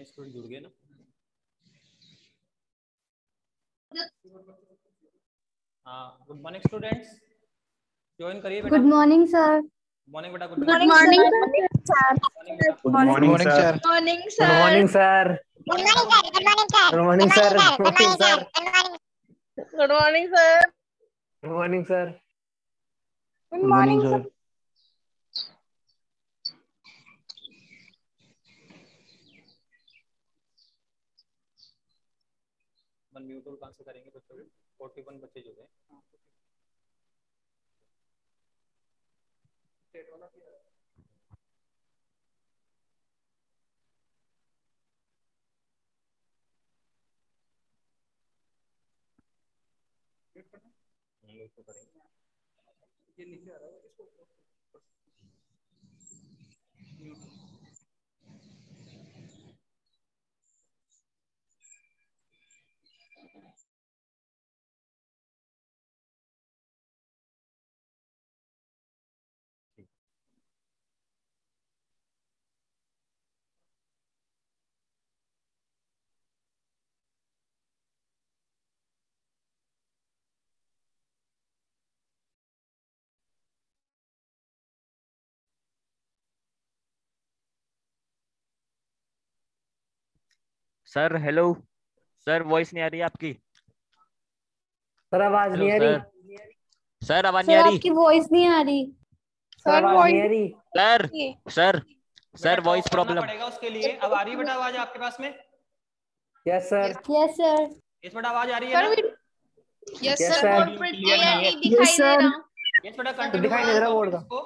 Student जुड़ गए ना। हाँ, गुड मॉर्निंग स्टूडेंट्स, ज्वाइन करिए बेटा। Good morning sir. मॉर्निंग बेटा। Good morning sir. Good morning sir. Good morning good morning sir. Sir. Good morning sir. Good morning sir. Good morning sir. Good morning sir. Good morning sir. Mute कहाँ से करेंगे बच्चों? 41 बच्चे जो हैं। Mute करेंगे। ये नीचे आ रहा है इसको। सर हेलो सर, वॉइस नहीं आ रही आपकी। सर आवाज नहीं आ रही। सर आवाज नहीं सर आ रही। आपकी वॉइस नहीं आ रही। सर आवाज नहीं आ रही। सर सर सर वॉइस करना प्रॉब्लम पड़ेगा उसके लिए। अब आ रही है बेटा आवाज आपके पास में? Yes sir. Yes sir. इस बेटा आवाज आ रही है ना? Yes Yes, sir. sir. Board पर क्लियर नहीं दिखाई दे रहा। यस बेटा, तो कंटिन्यू दिखाई नहीं दे रहा बोर्ड का। इसको।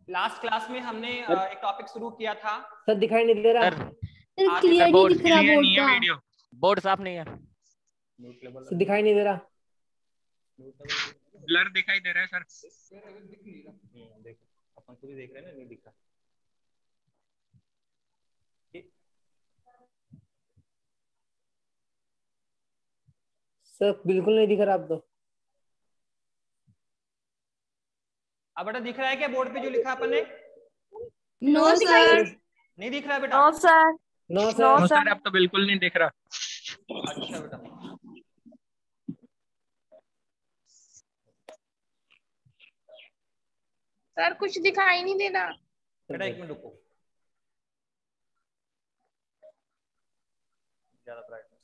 लास्ट क्लास में हमने एक टॉपिक शुरू किया था। सर दिखाई नहीं दे रहा। सर क्लियर नहीं दिख रहा बोर्ड का। वीडियो बोर्ड साफ नहीं है। सर दिखाई नहीं दे रहा। ब्लर दिखाई दे रहा है सर। देखो अपन खुद ही देख रहे हैं ना, नहीं दिखा। सर बिल्कुल नहीं दिख रहा अब तो। अब बेटा दिख रहा है क्या बोर्ड पे जो लिखा अपन ने? No sir. नहीं दिख रहा है बेटा? No sir. No no sir. Sir. अब तो बिल्कुल नहीं दिख रहा। अच्छा बेटा, सर कुछ दिखाई नहीं दे रहा। बेटा एक मिनट रुको। ज्यादा ब्राइटनेस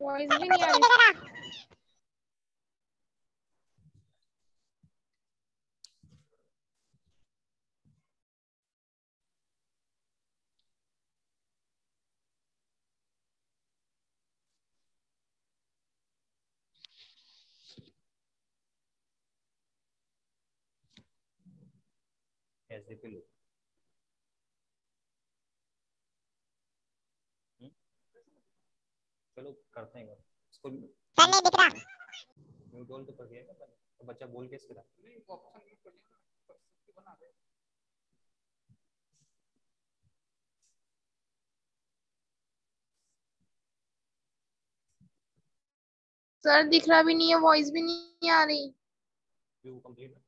वॉइस भी नहीं आ रही। ऐसे पे लो। चलो करते हैं इसको। नहीं दिख रहा। म्यूट ऑल तो कर दिया क्या पहले? तो बच्चा बोल के इसके सर दिख रहा भी नहीं है, वॉइस भी नहीं आ रही। View complete.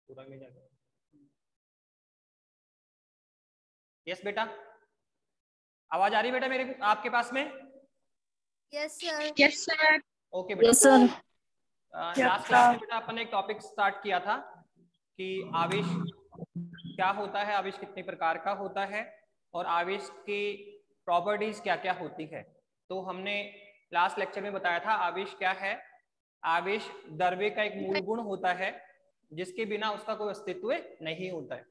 पूरा में जाकर यस बेटा, आवाज आ रही बेटा मेरे आपके पास में? Yes sir. Yes sir. Okay बेटा। Yes sir. लास्ट क्लास में बेटा अपन ने एक टॉपिक स्टार्ट किया था कि आवेश क्या होता है, आवेश कितने प्रकार का होता है और आवेश की प्रॉपर्टीज क्या क्या होती है। तो हमने लास्ट लेक्चर में बताया था आवेश क्या है। आवेश द्रव्य का एक मूल गुण होता है जिसके बिना उसका कोई अस्तित्व नहीं होता है।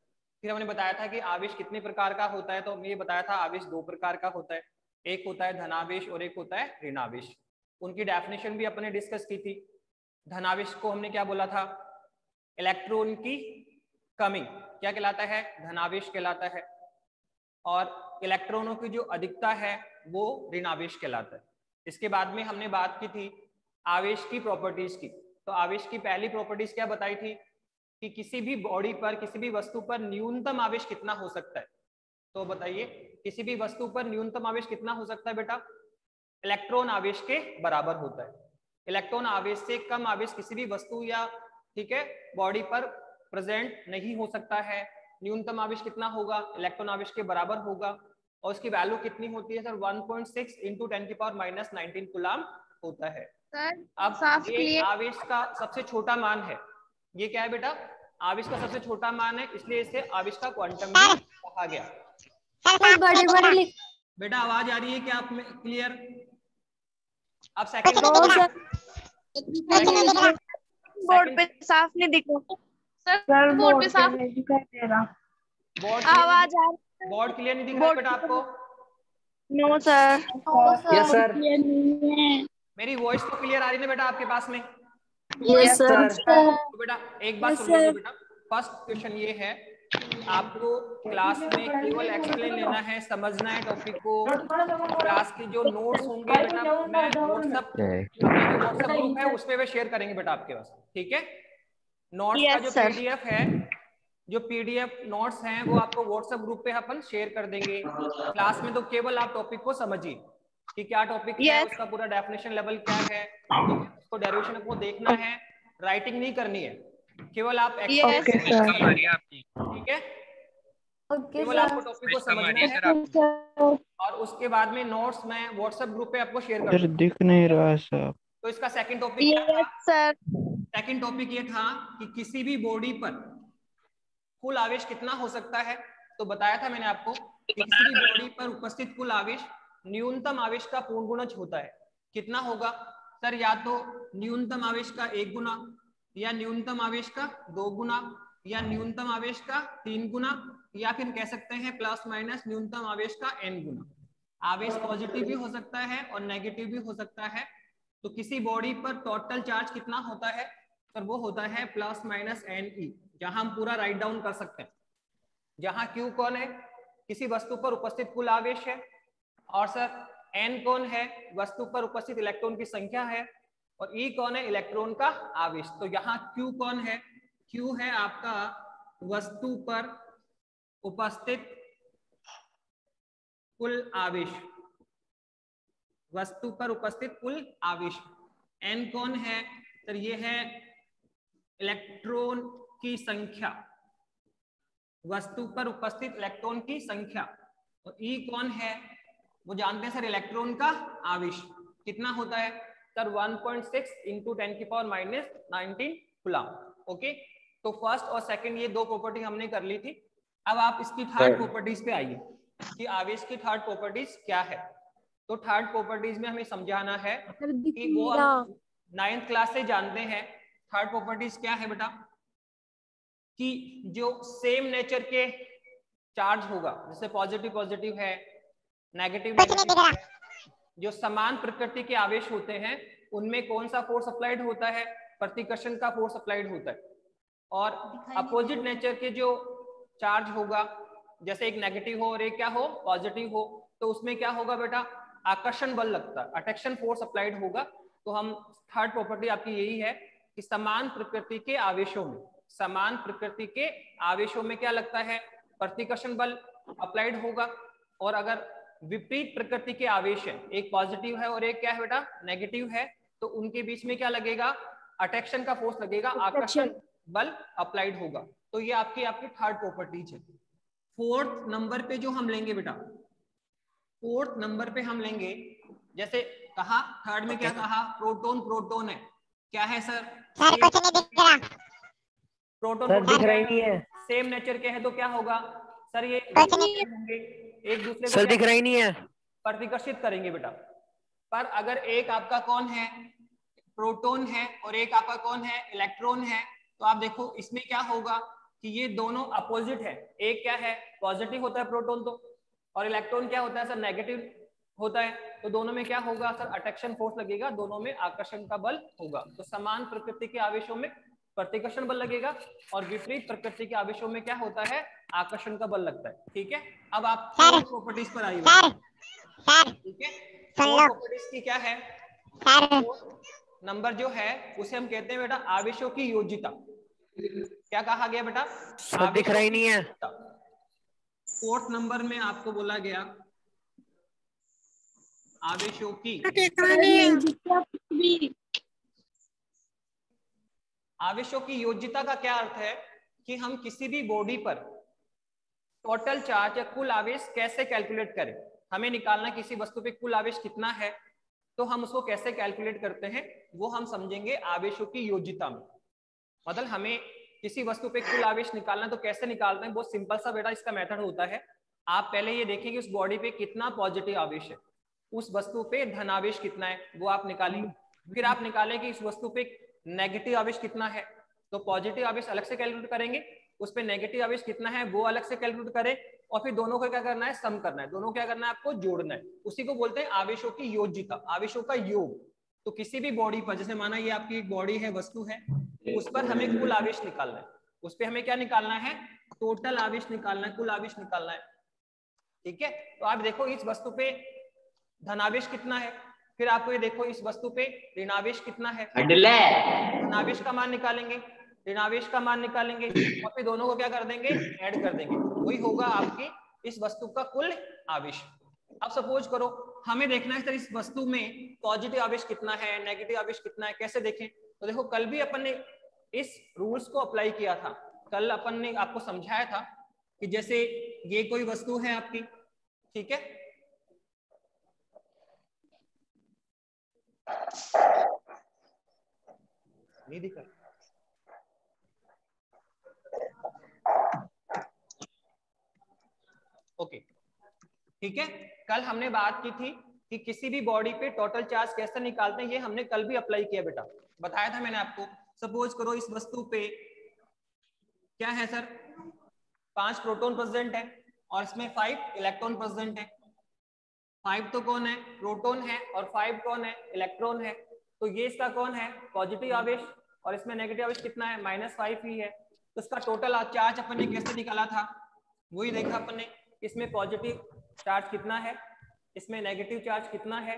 फिर हमने बताया था कि आवेश कितने प्रकार का होता है, तो हमने ये बताया था आवेश दो प्रकार का होता है, एक होता है धनावेश और एक होता है ऋणावेश। उनकी डेफिनेशन भी अपने डिस्कस की थी। धनावेश को हमने क्या बोला था? इलेक्ट्रॉन की कमी क्या कहलाता है? धनावेश कहलाता है। और इलेक्ट्रॉनों की जो अधिकता है वो ऋण आवेश कहलाता है। इसके बाद में हमने बात की थी आवेश की प्रॉपर्टीज की। तो आवेश की पहली प्रॉपर्टीज क्या बताई थी कि किसी भी बॉडी पर, किसी भी वस्तु पर न्यूनतम आवेश कितना हो सकता है। तो बताइए किसी भी वस्तु पर न्यूनतम आवेश कितना हो सकता है बेटा? इलेक्ट्रॉन आवेश के बराबर होता है। इलेक्ट्रॉन आवेश से कम आवेश किसी भी वस्तु या ठीक है बॉडी पर प्रेजेंट नहीं हो सकता है। न्यूनतम आवेश कितना होगा? इलेक्ट्रॉन आवेश के बराबर होगा। और उसकी वैल्यू कितनी होती है सर? 1.6 इंटू 10⁻⁻19 कूलम होता है। सर अब साफ ये क्लियर। आवेश का सबसे छोटा मान है। ये क्या है बेटा? आवेश का सबसे छोटा मान है, इसलिए इसे आवेश का क्वांटम भी कहा गया। सर बड़े बड़े लिख बेटा आवाज आ रही है क्या आप में? क्लियर? अब सेकंड बोर्ड पे साफ नहीं दिख रहा सर, बोर्ड पे साफ नहीं दिखाई दे रहा। बोर्ड आवाज आ रही है। बोर्ड क्लियर नहीं दिख रहा है बेटा आपको? No sir. Yes sir. मेरी वॉइस तो क्लियर आ रही है ना बेटा आपके पास में? Yes sir. तो बेटा एक बात सुन लीजिए बेटा। फर्स्ट क्वेश्चन ये है, आपको क्लास में केवल एक्सप्लेन लेना है, समझना है टॉपिक को। क्लास के जो नोट्स होंगे बेटा मैं व्हाट्सएप ग्रुप है उस पे शेयर करेंगे बेटा आपके पास, ठीक है? नोट्स का जो पीडीएफ है, जो पीडीएफ नोट्स हैं वो आपको व्हाट्सएप ग्रुप पे अपन शेयर कर देंगे। क्लास में तो केवल आप टॉपिक को समझिए कि क्या टॉपिक है, उसका पूरा डेफिनेशन लेवल क्या है, उसको डेरिवेशन को देखना है, राइटिंग नहीं करनी है, केवल आप ठीक है? केवल आपको टॉपिक को समझना है और उसके बाद में नोट्स मैं व्हाट्सएप ग्रुप पे आपको शेयर कर दूंगा। दिख नहीं रहा सर। तो इसका सेकंड टॉपिक क्या था? सेकंड टॉपिक ये था कि किसी भी बॉडी पर कुल आवेश कितना हो सकता है। तो बताया था मैंने आपको कि किसी भी बॉडी पर उपस्थित कुल आवेश न्यूनतम आवेश का पूर्ण गुणज होता है। कितना होगा सर? या तो न्यूनतम आवेश का 1 गुना, या न्यूनतम आवेश का 2 गुना, या न्यूनतम आवेश का 3 गुना, या फिर कह सकते हैं प्लस माइनस न्यूनतम आवेश का n गुना। आवेश पॉजिटिव भी हो सकता है और नेगेटिव भी हो सकता है। तो किसी बॉडी पर टोटल चार्ज कितना होता है सर? वो होता है प्लस माइनस NE, जहां हम पूरा राइट डाउन कर सकते हैं। जहां Q कौन है? किसी वस्तु पर उपस्थित कुल आवेश है। और सर N कौन है? वस्तु पर उपस्थित इलेक्ट्रॉन की संख्या है। और E कौन है? इलेक्ट्रॉन का आवेश। तो यहाँ Q कौन है? Q है आपका वस्तु पर उपस्थित कुल आवेश, वस्तु पर उपस्थित कुल आवेश। N कौन है सर? ये है इलेक्ट्रॉन की संख्या, वस्तु पर उपस्थित इलेक्ट्रॉन की संख्या। और E कौन है? वो जानते हैं सर, इलेक्ट्रॉन का आवेश। कितना होता है सर? 1.6 into 10⁻⁻19 coulomb. ओके, तो फर्स्ट और सेकंड ये दो प्रॉपर्टी हमने कर ली थी। अब आप इसकी थर्ड प्रॉपर्टीज पे आइए कि आवेश की थर्ड प्रॉपर्टीज क्या है। तो थर्ड प्रॉपर्टीज में हमें समझाना है कि वो हम 9th क्लास से जानते हैं। थर्ड प्रॉपर्टीज क्या है बेटा? कि जो सेम नेचर के चार्ज होगा, जैसे पॉजिटिव पॉजिटिव है, नेगेटिव नेगेटिव है, जो समान प्रकृति के आवेश होते हैं उनमें कौन सा फोर्स अप्लाइड होता है? प्रतिकर्षण का फोर्स अप्लाइड होता है। और अपोजिट नेचर के जो चार्ज होगा, जैसे एक नेगेटिव हो और एक क्या हो? पॉजिटिव हो, तो उसमें क्या होगा बेटा? आकर्षण बल लगता है, अट्रैक्शन फोर्स अप्लाइड होगा। तो हम थर्ड प्रॉपर्टी आपकी यही है कि समान प्रकृति के आवेशों में, समान प्रकृति के आवेशों में क्या लगता है? प्रतिकर्षण बल अप्लाइड होगा। और अगर विपरीत प्रकृति के आवेश है, एक पॉजिटिव है और एक क्या है बेटा? नेगेटिव है, तो उनके बीच में क्या लगेगा? अट्रैक्शन का फोर्स लगेगा, आकर्षण बल अप्लाइड होगा। तो ये आपकी थर्ड प्रॉपर्टीज है। फोर्थ नंबर पे जो हम लेंगे बेटा, फोर्थ नंबर पे हम लेंगे, जैसे कहा थर्ड में क्या कहा? प्रोटॉन प्रोटॉन है। क्या है सर? प्रोटॉन दिख रहा ही नहीं है सेम नेचर के है तो क्या होगा सर? ये होंगे एक दूसरे को सर, दिख रहा ही नहीं है, प्रतिकर्षित करेंगे बेटा। पर अगर एक आपका कौन है? प्रोटॉन है और एक आपका कौन है? इलेक्ट्रॉन है। तो आप देखो इसमें क्या होगा कि ये दोनों अपोजिट है। एक क्या है? पॉजिटिव होता है प्रोटॉन तो, और इलेक्ट्रॉन क्या होता है सर? नेगेटिव होता है। तो दोनों में क्या होगा सर? अट्रैक्शन फोर्स लगेगा, दोनों में आकर्षण का बल होगा। तो समान प्रकृति के आवेशों में प्रतिकर्षण बल लगेगा, और विपरीत प्रकृति के आवेशों में क्या होता है, आकर्षण का बल लगता है। ठीक है, अब आप प्रॉपर्टीज पर आइए। ठीक है, प्रॉपर्टीज की क्या है, नंबर जो है उसे हम कहते हैं बेटा आवेशों की योज्यता। क्या कहा गया बेटा, सर दिख रहा ही नहीं है। 4th नंबर में आपको बोला गया आवेशों की योज्यता का क्या अर्थ है कि हम किसी भी बॉडी पर टोटल चार्ज या कुल आवेश कैसे कैलकुलेट करें। हमें निकालना किसी वस्तु पे कुल आवेश कितना है, तो हम उसको कैसे कैलकुलेट करते हैं वो हम समझेंगे आवेशों की योज्यता में। मतलब हमें किसी वस्तु पे कुल आवेश निकालना तो कैसे निकालते हैं, बहुत सिंपल सा बेटा इसका मेथड होता है। आप पहले ये देखेंगे उस बॉडी पे कितना पॉजिटिव आवेश है, उस वस्तु पे धनावेश कितना है वो आप निकालेंगे। फिर आप निकालेंगे इस वस्तु पे नेगेटिव आवेश कितना है, तो पॉजिटिव आवेश अलग से कैलकुलेट करेंगे, उस पे नेगेटिव आवेश कितना है वो अलग से कैलकुलेट करें, और फिर दोनों को क्या करना है, सम करना है। दोनों क्या करना है, आपको जोड़ना है। उसी को बोलते हैं आवेशों की योज्यता, आवेशों का योग। तो किसी भी बॉडी पर, जैसे माना ये आपकी एक बॉडी है, वस्तु है, उस पर हमें कुल आवेश निकालना है। उस पे हमें क्या निकालना है, टोटल आवेश निकालना है, कुल आवेश निकालना है। ठीक है, तो आप देखो इस वस्तु पे धनावेश कितना है, फिर आपको ये देखो इस वस्तु पे ऋणावेश कितना है, धनावेश का मान निकालेंगे, ऋणावेश का मान निकालेंगे, और फिर दोनों को क्या कर देंगे, ऐड कर देंगे। वही होगा आपकी इस वस्तु का कुल आवेश। अब सपोज करो हमें देखना है सर इस वस्तु में पॉजिटिव आवेश कितना है, नेगेटिव आवेश कितना है, कैसे देखें। तो देखो कल भी अपन ने इस रूल्स को अप्लाई किया था। कल अपन ने आपको समझाया था कि जैसे ये कोई वस्तु है आपकी, ठीक है, नहीं दिखा, ओके ठीक है। कल हमने बात की थी कि किसी भी बॉडी पे टोटल चार्ज कैसे निकालते हैं, ये हमने कल भी अप्लाई किया बेटा, बताया था मैंने आपको। सपोज करो इस वस्तु पे क्या है सर, 5 प्रोटॉन प्रेजेंट है और इसमें 5 इलेक्ट्रॉन प्रेजेंट है। 5 तो कौन है, प्रोटॉन है, और 5 कौन है, इलेक्ट्रॉन है। तो ये इसका कौन है, पॉजिटिव आवेश, और इसमें नेगेटिव आवेश कितना है, -5 ही है। तो इसका टोटल चार्ज अपन ने कैसे निकाला था, वही देखा अपन ने। इसमें पॉजिटिव चार्ज कितना है, इसमें नेगेटिव चार्ज कितना है,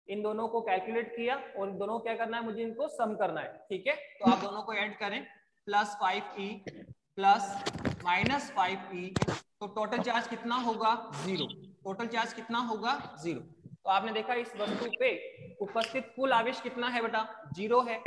इन दोनों को कैलकुलेट किया, और इन दोनों को क्या करना है, मुझे इनको सम करना है। ठीक है, तो आप दोनों को ऐड करें, +5e प्लस -5e, तो टोटल चार्ज कितना होगा, 0। टोटल चार्ज कितना होगा, 0। तो आपने देखा इस वस्तु पे उपस्थित कुल आवेश कितना है बेटा, 0 है।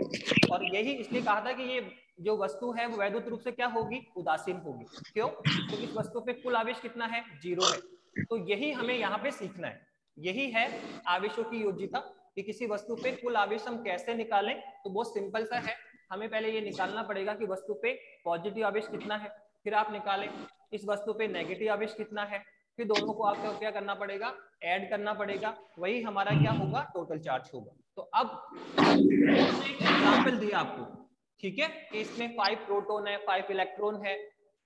और यही इसलिए कहा था कि ये जो वस्तु है वो वैद्युत रूप से क्या होगी, उदासीन होगी। क्यों, क्योंकि इस वस्तु पे कुल आवेश कितना है, 0 है। तो यही हमें यहाँ पे सीखना है, यही है आवेशों की योज्यता, कि किसी वस्तु पे कुल आवेश हम कैसे निकालें। तो बहुत सिंपल सा है, हमें पहले ये निकालना पड़ेगा कि वस्तु पे पॉजिटिव आवेश कितना है, फिर आप निकालें इस वस्तु पे नेगेटिव आवेश कितना है, फिर दोनों को आपको क्या करना पड़ेगा, ऐड करना पड़ेगा। वही हमारा क्या होगा, टोटल चार्ज होगा। तो अब एग्जांपल दिया आपको, ठीक है, कि इसमें 5 प्रोटॉन है, 5 इलेक्ट्रॉन है,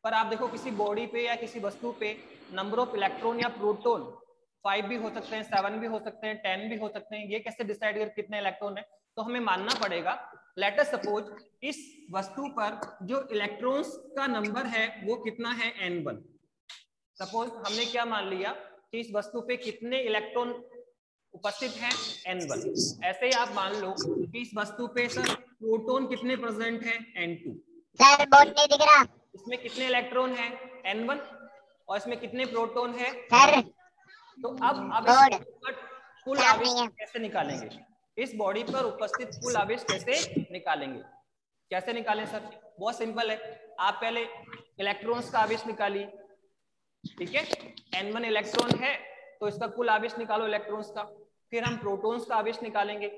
पर आप देखो किसी बॉडी पे या किसी वस्तु पे नंबर ऑफ इलेक्ट्रॉन या प्रोटॉन 5 भी हो सकते हैं, 7 भी हो सकते हैं, 10 भी हो सकते हैं। ये कैसे डिसाइड कर कितने इलेक्ट्रॉन है, तो हमें मानना पड़ेगा, लेट अस सपोज इस वस्तु पर जो इलेक्ट्रॉन्स का नंबर है वो कितना है, n1। सपोज हमने क्या मान लिया कि इस वस्तु पे कितने इलेक्ट्रॉन उपस्थित हैं, n1। ऐसे ही आप मान लो कि इस वस्तु पे सर प्रोटॉन कितने प्रेजेंट है, n2। सर बोर्ड नहीं दिख रहा। इसमें कितने इलेक्ट्रॉन है, n1, और इसमें कितने प्रोटॉन है, सर। तो अब कुल आवेश कैसे निकालेंगे, इस बॉडी पर उपस्थित कुल आवेश कैसे निकालेंगे। कैसे निकालें सर, बहुत सिंपल है। आप पहले इलेक्ट्रॉन्स का आवेश निकालिए, ठीक है, n1 इलेक्ट्रॉन है तो इसका कुल आवेश निकालो इलेक्ट्रॉन्स का। फिर हम प्रोटॉन्स का आवेश निकालेंगे,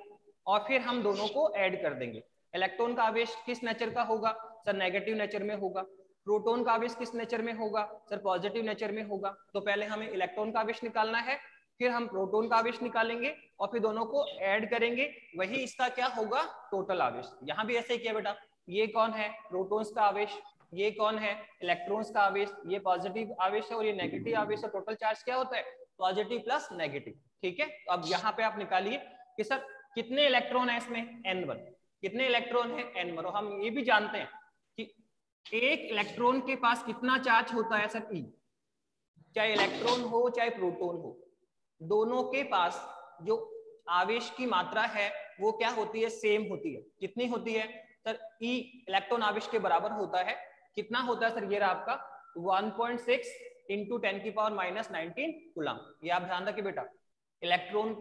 और फिर हम दोनों को ऐड कर देंगे। इलेक्ट्रॉन का आवेश किस नेचर का होगा सर, नेगेटिव नेचर में होगा। प्रोटॉन का आवेश किस नेचर में होगा सर, पॉजिटिव नेचर में होगा। तो पहले हमें इलेक्ट्रॉन का आवेश निकालना है, फिर हम प्रोटॉन का आवेश निकालेंगे, और फिर दोनों को ऐड करेंगे। वही इसका क्या होगा, टोटल आवेश। यहाँ भी ऐसे ही किया बेटा, ये कौन है, प्रोटॉन्स का आवेश, ये कौन है, इलेक्ट्रॉन्स का आवेश, ये पॉजिटिव आवेश है और ये नेगेटिव आवेश है। टोटल चार्ज क्या होता है, पॉजिटिव प्लस नेगेटिव। ठीक है, तो अब यहाँ पे आप निकालिए कि सर कितने इलेक्ट्रॉन है इसमें, n1। कितने इलेक्ट्रॉन है n1। और हम ये भी जानते हैं कि एक इलेक्ट्रॉन के पास कितना चार्ज होता है सर E, चाहे इलेक्ट्रॉन हो चाहे प्रोटॉन हो, दोनों के पास जो आवेश की मात्रा है वो क्या होती है, सेम होती है। कितनी होती है सर, E इलेक्ट्रॉन आवेश के बराबर होता है। कितना होता है सर, ये रहा आपका 1.6 इंटू 10⁻⁻19 कूलम। ये आप ध्यान रखिए बेटा, इलेक्ट्रॉन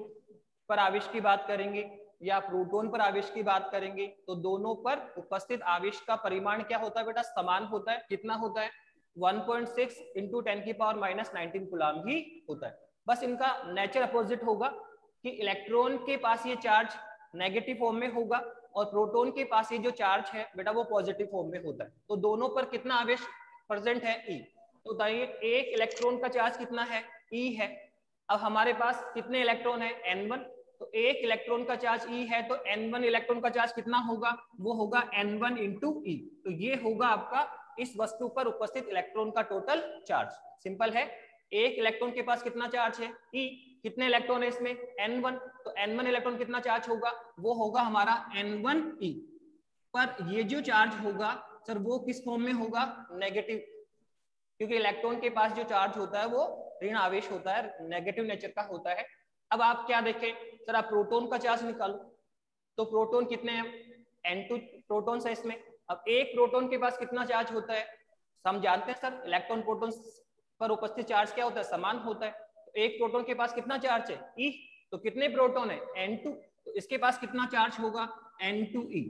पर आवेश की बात करेंगे या प्रोटॉन पर आवेश की बात करेंगे तो दोनों पर उपस्थित आवेश का परिमाण क्या होता है बेटा, समान होता है। कितना होता है, 1.6 इंटू 10⁻⁻19 कूलम ही होता है। बस इनका नेचर अपोजिट होगा कि इलेक्ट्रॉन के पास ये चार्ज नेगेटिव फॉर्म में होगा और प्रोटॉन के पास ये जो चार्ज है बेटा वो पॉजिटिव फॉर्म में होता है। तो दोनों पर कितना आवेश प्रेजेंट है, E। तो बताइए एक इलेक्ट्रॉन का चार्ज कितना है, E है। अब हमारे पास कितने इलेक्ट्रॉन है, N1। तो एक इलेक्ट्रॉन का चार्ज E है तो N1 इलेक्ट्रॉन का चार्ज कितना होगा, वो होगा N1 इंटू E। तो ये होगा आपका इस वस्तु पर उपस्थित इलेक्ट्रॉन का टोटल चार्ज। सिंपल है, एक इलेक्ट्रॉन के पास कितना चार्ज है, E। कितने इलेक्ट्रॉन है इसमें, N1। तो N1 इलेक्ट्रॉन कितना चार्ज होगा, वो होगा हमारा N1E। पर ये जो चार्ज होगा सर वो किस फॉर्म में होगा, नेगेटिव, क्योंकि इलेक्ट्रॉन के पास जो चार्ज होता है वो ऋण आवेश होता है, नेगेटिव नेचर का होता है। अब आप क्या देखें सर, आप प्रोटॉन का चार्ज निकालो तो प्रोटॉन कितने हैं, N2 प्रोटॉन है इसमें। अब एक प्रोटॉन के पास कितना चार्ज होता है, हम जानते हैं सर इलेक्ट्रॉन प्रोटॉन पर उपस्थित चार्ज क्या होता है, समान होता है। तो एक प्रोटॉन के पास कितना चार्ज है, E। तो कितने प्रोटॉन है, N2। तो इसके पास कितना चार्ज होगा, N2E।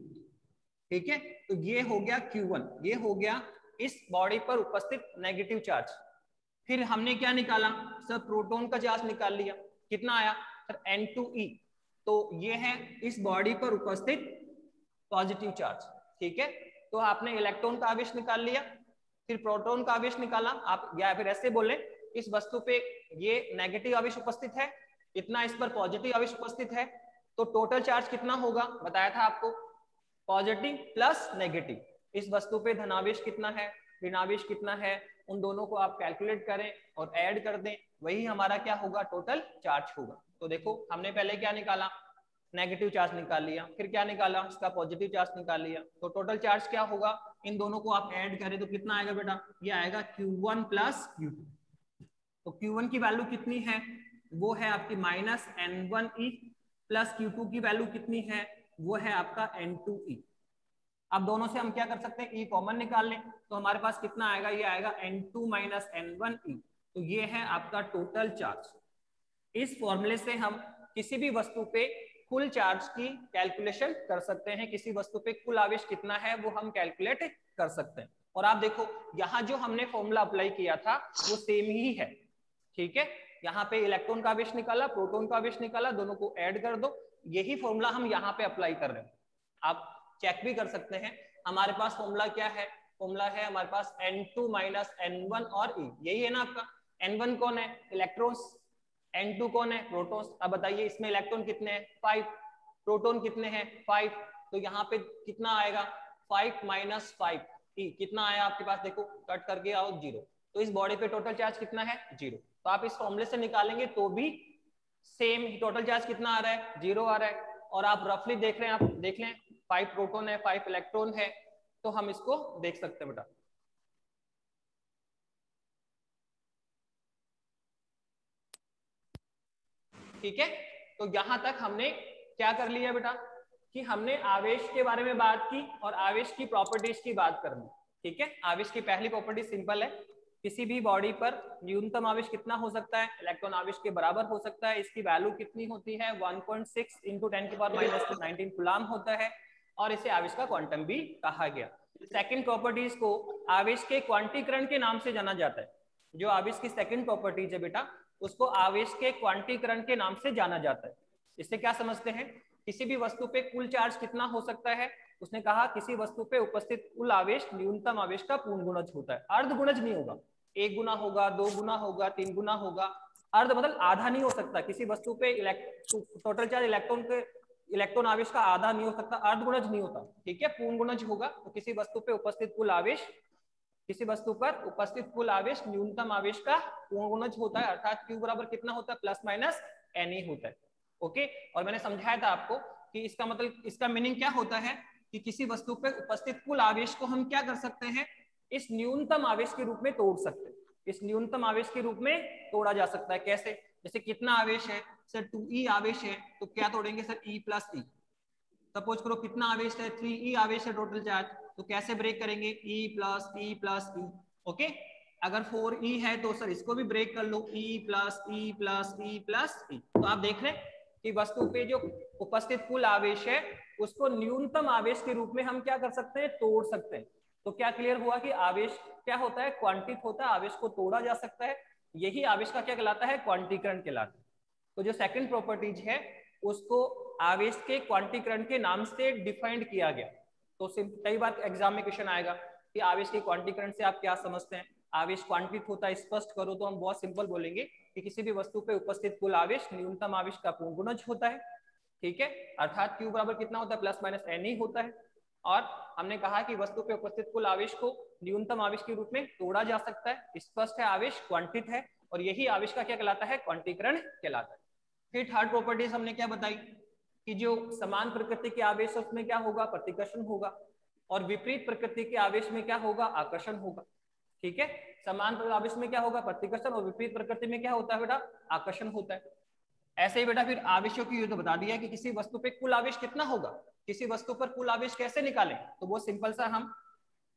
ठीक है, तो ये हो गया Q1, ये हो गया इस बॉडी पर उपस्थित नेगेटिव चार्ज। फिर हमने क्या निकाला सर, प्रोटॉन का चार्ज निकाल लिया। कितना आया सर, N2E। तो ये है इस बॉडी पर उपस्थित पॉजिटिव चार्ज। ठीक है, तो आपने इलेक्ट्रॉन का आवेश निकाल लिया, फिर प्रोटॉन का आवेश निकाला आप, या फिर ऐसे बोले इस वस्तु पे ये नेगेटिव आवेश उपस्थित है, इतना इस पर पॉजिटिव आवेश उपस्थित है। तो टोटल चार्ज कितना होगा, बताया था आपको, पॉजिटिव प्लस नेगेटिव। इस वस्तु पे धनावेश कितना है, ऋणावेश कितना है, उन दोनों को आप कैलकुलेट करें और ऐड कर दें, वही हमारा क्या होगा, टोटल चार्ज होगा। तो देखो हमने पहले क्या निकाला, नेगेटिव चार्ज निकाल लिया, फिर क्या निकाला, इसका पॉजिटिव चार्ज निकाल लिया। तो टोटल चार्ज क्या होगा, इन दोनों को आप ऐड करें तो कितना आएगा बेटा, ये आएगा Q1 प्लस Q2। तो Q1 की वैल्यू कितनी है, वो है आपकी -N1E प्लस Q2 की वैल्यू कितनी है, वो है आपका N2E। अब दोनों से हम क्या कर सकते हैं, E कॉमन निकाल लें तो हमारे पास कितना आएगा, ये आएगा N2 माइनस N1E। तो ये है आपका टोटल चार्ज। इस फॉर्मूले से हम किसी भी वस्तु पे कुल चार्ज की कैलकुलेशन कर सकते हैं, किसी वस्तु पे कुल आवेश कितना है वो हम कैलकुलेट कर सकते हैं। और आप देखो यहाँ जो हमने फॉर्मूला अप्लाई किया था वो सेम ही है। ठीक है, यहाँ पे इलेक्ट्रॉन का आवेश निकाला, प्रोटॉन का आवेश निकाला, दोनों को ऐड कर दो, यही फॉर्मूला हम यहाँ पे अप्लाई कर रहे हैं। आप चेक भी कर सकते हैं, हमारे पास फॉर्मूला क्या है, फॉर्मूला है हमारे पास N2 माइनस N1 और E, यही है ना आपका। N1 कौन है, इलेक्ट्रॉन्स, N2 कौन है, प्रोटॉन्स। अब बताइए इसमें इलेक्ट्रॉन कितने हैं, 5, प्रोटॉन कितने हैं, 5। तो यहाँ पे कितना आएगा, 5 माइनस 5 E, कितना आया आपके पास, देखो कट करके आओ 0। तो इस बॉडी पे टोटल चार्ज कितना है, 0। तो आप इस फॉर्मूले से निकालेंगे तो भी सेम टोटल चार्ज कितना आ रहा है, 0 आ रहा है। और आप रफली देख रहे हैं, आप देख लें 5 प्रोटॉन है 5 इलेक्ट्रॉन है, तो हम इसको देख सकते हैं बेटा। ठीक है, तो यहां तक हमने क्या कर लिया बेटा, कि हमने आवेश के बारे में बात की और आवेश की प्रॉपर्टीज की बात करनी। ठीक है, आवेश की पहली प्रॉपर्टी सिंपल है, किसी भी बॉडी पर न्यूनतम आवेश कितना हो सकता है, इलेक्ट्रॉन आवेश के बराबर हो सकता है। इसकी वैल्यू कितनी होती है, 1.6 इंटू 10⁻⁻19 कूलम होता है, और इसे आवेश का क्वांटम भी कहा गया। सेकंड प्रॉपर्टीज को आवेश के क्वांटीकरण के नाम से जाना जाता है। जो आवेश की सेकंड प्रॉपर्टीज है बेटा, उसको आवेश के क्वांटीकरण के नाम से जाना जाता है। इससे क्या समझते हैं, किसी भी वस्तु पे कुल चार्ज कितना हो सकता है, उसने कहा किसी वस्तु पे उपस्थित कुल आवेश न्यूनतम आवेश का पूर्ण गुणज होता है, अर्ध गुणज नहीं होगा। 1 गुना होगा, 2 गुना होगा, 3 गुना होगा। अर्ध मतलब आधा नहीं हो सकता, किसी वस्तु पे टोटल चार्ज इलेक्ट्रॉन आवेश का आधा नहीं हो सकता, अर्ध गुणज नहीं होता। ठीक है, पूर्ण गुणज होगा। तो किसी वस्तु पे उपस्थित कुल आवेश, किसी वस्तु पर उपस्थित कुल आवेश न्यूनतम आवेश का पूर्ण गुणज होता है, अर्थात Q बराबर कितना होता है, प्लस माइनस Ne होता है। ओके, और मैंने समझाया था आपको कि इसका मतलब, इसका मीनिंग क्या होता है कि किसी वस्तु पे उपस्थित कुल आवेश को हम क्या कर सकते हैं, इस न्यूनतम आवेश के रूप में तोड़ सकते हैं। इस न्यूनतम आवेश के रूप में तोड़ा जा सकता है। कैसे? जैसे कितना आवेश है सर, 2e आवेश है, तो क्या तोड़ेंगे सर, e प्लस ई। सपोज करो कितना आवेश है, 3e आवेश है टोटल चार्ज, तो कैसे ब्रेक करेंगे, e plus e plus e. Okay, अगर 4e है तो सर इसको भी ब्रेक कर लो, e plus e plus e plus e. तो आप देख रहे हैं कि वस्तु पे जो उपस्थित कुल आवेश है उसको न्यूनतम आवेश के रूप में हम क्या कर सकते हैं, तोड़ सकते हैं। तो क्या क्लियर हुआ कि आवेश क्या होता है, क्वांटित होता है, आवेश को तोड़ा जा सकता है। यही आवेश का क्या कहलाता है, क्वांटीकरण कहलाता है। तो जो सेकंड प्रॉपर्टीज है उसको आवेश के क्वांटीकरण के नाम से डिफाइंड किया गया। तो कई बार एग्जाम में क्वेश्चन आएगा कि आवेश के क्वांटीकरण से आप क्या समझते हैं, आवेश क्वांटित होता है, स्पष्ट करो। तो हम बहुत सिंपल बोलेंगे कि किसी भी वस्तु पे उपस्थित कुल आवेश न्यूनतम आवेश का पूर्ण गुणज होता है। ठीक है, अर्थात Q बराबर कितना होता है, प्लस माइनस n ही होता है। और हमने कहा कि वस्तु पे उपस्थित कुल आवेश को न्यूनतम आवेश के रूप में तोड़ा जा सकता है। स्पष्ट है, आवेश क्वांटित है, और यही आवेश का क्या कहलाता है, क्वांटीकरण कहलाता है। फिर थर्ड प्रॉपर्टीज हमने क्या बताई कि जो समान प्रकृति के आवेश उसमें क्या होगा, प्रतिकर्षण होगा, और विपरीत प्रकृति के आवेश में क्या होगा, आकर्षण होगा। ठीक है, समान आवेश में क्या होगा, प्रतिकर्षण, और विपरीत प्रकृति में क्या होता है बेटा, आकर्षण होता है। ऐसे ही बेटा फिर आवेशों की युद्ध बता दिया कि किसी वस्तु पे कुल आवेश कितना होगा, किसी वस्तु पर कुल आवेश कैसे निकालें। तो वो सिंपल सा, हम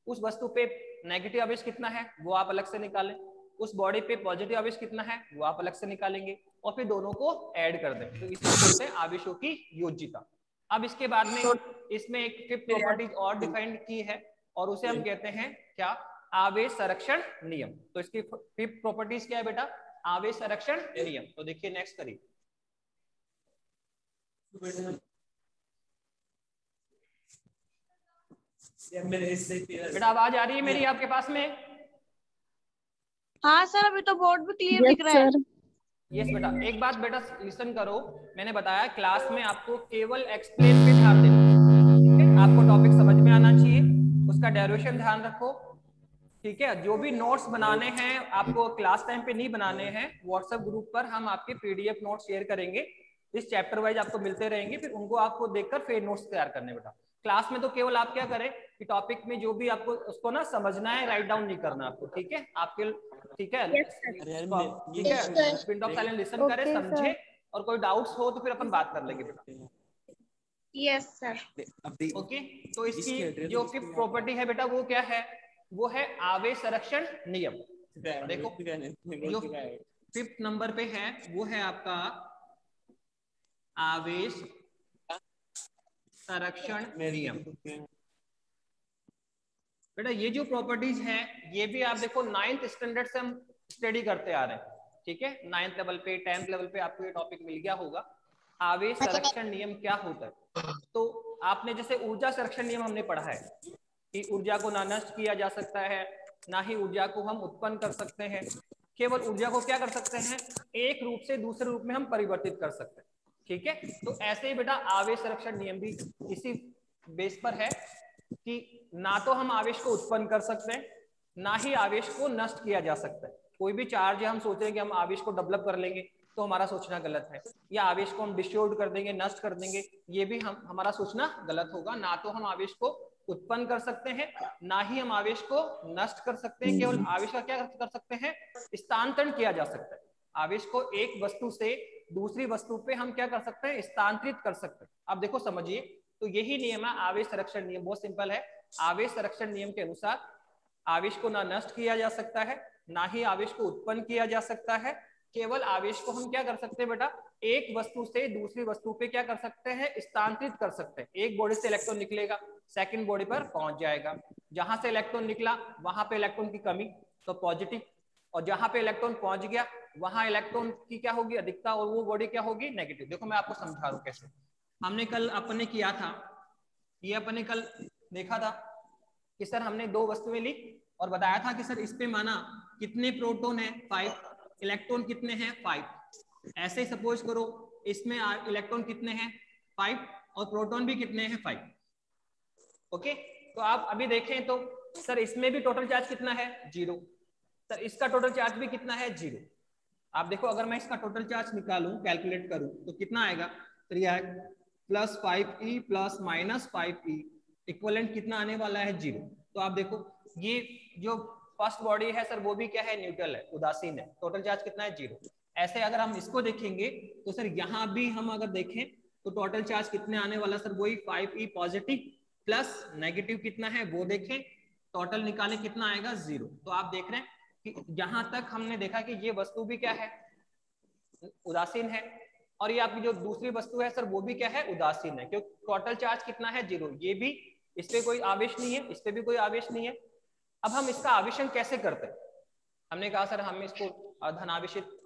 उस वस्तु पे नेगेटिव आवेश कितना है वो आप अलग से निकालें, उस बॉडी पे पॉजिटिव आवेश कितना है वो आप अलग से निकालेंगे, और फिर दोनों को ऐड कर दें। तो इसको बोलते हैं आवेशों की योज्यता। अब इसके बाद में इसमें एक फिफ्थ प्रॉपर्टी और डिफाइन की है, और उसे हम कहते हैं क्या, आवेश संरक्षण नियम। तो इसकी फिफ्थ प्रॉपर्टीज क्या है बेटा, आवेश संरक्षण नियम। तो देखिए नेक्स्ट करिए। बेटा आवाज आ रही है मेरी आपके पास में? हाँ सर, अभी तो बोर्ड भी क्लियर दिख रहा है। यस बेटा, एक बात बेटा लिसन करो, मैंने बताया क्लास में आपको केवल एक्सप्लेन पे ध्यान देना, आपको टॉपिक समझ में आना चाहिए, उसका डेरिवेशन ध्यान रखो। ठीक है, जो भी नोट्स बनाने हैं आपको क्लास टाइम पे नहीं बनाने हैं, व्हाट्सएप ग्रुप पर हम आपके पीडीएफ नोट्स शेयर करेंगे, इस चैप्टर वाइज आपको मिलते रहेंगे, फिर उनको आपको देखकर फिर नोट्स तैयार करने बेटा। क्लास में तो केवल आप क्या करें कि टॉपिक में जो भी आपको उसको ना समझना है, राइट डाउन नहीं करना आपको। ठीक है आपके, ठीक है, ठीक है, पिन ऑफ साइलेंस लिसन करें, समझे, और कोई डाउट्स हो तो फिर अपन बात कर लेंगे बेटा। Yes sir. ओके, तो इसकी जो फिफ्थ प्रॉपर्टी है बेटा वो क्या है, वो है आवेश संरक्षण नियम। देखो जो फिफ्थ नंबर पे है वो है आपका आवेश संरक्षण नियम। बेटा ये जो प्रॉपर्टीज है ये भी आप देखो 9th स्टैंडर्ड से हम स्टडी करते आ रहे हैं। ठीक है, 9th लेवल पे 10th लेवल पे आपको ये टॉपिक मिल गया होगा, आवेश संरक्षण नियम क्या होता है। तो आपने जैसे ऊर्जा संरक्षण नियम हमने पढ़ा है कि ऊर्जा को ना नष्ट किया जा सकता है, ना ही ऊर्जा को हम उत्पन्न कर सकते हैं, केवल ऊर्जा को क्या कर सकते हैं, एक रूप से दूसरे रूप में हम परिवर्तित कर सकते हैं। ठीक है, तो ऐसे ही बेटा आवेश संरक्षण नियम भी इसी बेस पर है कि ना तो हम आवेश को उत्पन्न कर सकते हैं, ना ही आवेश को नष्ट किया जा सकता है। कोई भी चार्ज है हम सोच रहे हैं कि हम आवेश को डेवलप कर लेंगे, तो हमारा सोचना गलत है, या आवेश को हम डिस्ट्रीब्यूट कर देंगे, नष्ट कर देंगे, ये भी हमारा सोचना गलत होगा। ना तो हम आवेश को उत्पन्न कर सकते हैं, ना ही हम आवेश को नष्ट कर सकते हैं, केवल आवेश का क्या कर सकते हैं, स्थानांतरण किया जा सकता है। आवेश को एक वस्तु से दूसरी वस्तु पे हम क्या कर सकते हैं, स्थानांतरित कर सकते हैं। अब देखो समझिए, तो यही नियम है आवेश संरक्षण नियम, बहुत सिंपल है। आवेश संरक्षण नियम के अनुसार आवेश को ना नष्ट किया जा सकता है, ना ही आवेश को उत्पन्न किया जा सकता है, केवल आवेश को हम क्या कर सकते हैं बेटा, एक वस्तु से दूसरी वस्तु पे क्या कर सकते हैं, स्थानांतरित कर सकते हैं। एक बॉडी से इलेक्ट्रॉन निकलेगा, सेकंड बॉडी पर पहुंच जाएगा, जहां से इलेक्ट्रॉन निकला वहां पे इलेक्ट्रॉन की कमी तो पॉजिटिव, और जहां पे इलेक्ट्रॉन पहुंच गया वहां इलेक्ट्रॉन की क्या होगी, अधिकता, और वो बॉडी क्या होगी, नेगेटिव। देखो मैं आपको समझा रहा हूं कैसे। हमने कल अपने किया था, ये अपने कल देखा था कि सर हमने दो वस्तुएं ली और बताया था कि सर इस पे माना कितने प्रोटॉन है 5, इलेक्ट्रॉन कितने हैं 5। ऐसे ही सपोज करो इसमें इलेक्ट्रॉन कितने हैं 5 और प्रोटॉन भी कितने हैं 5। ओके, तो आप अभी देखें तो सर इसमें भी टोटल चार्ज कितना है 0, सर इसका टोटल चार्ज भी कितना है 0। आप देखो अगर मैं इसका टोटल चार्ज निकालूं, कैलकुलेट करूं तो कितना आएगा, तो ये plus 5e plus minus 5e equivalent कितना आने वाला है 0। तो आप देखो ये जो फर्स्ट बॉडी है सर वो भी क्या है, न्यूट्रल है, उदासीन है, टोटल चार्ज कितना है 0। ऐसे अगर हम इसको देखेंगे तो सर यहाँ भी हम अगर देखें तो टोटल चार्ज कितने आने वाला सर, वही 5e पॉजिटिव प्लस नेगेटिव कितना है वो देखें, टोटल निकाले कितना आएगा 0। तो आप देख रहे हैं कि यहां तक हमने देखा कि ये वस्तु भी क्या है, उदासीन है, और ये आपकी जो दूसरी वस्तु है सर वो भी क्या है, उदासीन है, क्योंकि टोटल चार्ज कितना है 0। ये भी, इस पे कोई आवेश नहीं है, इस पे भी कोई आवेश नहीं है। अब हम इसका आवेशन कैसे करते हैं, हमने कहा सर हम इसको धनावेशित,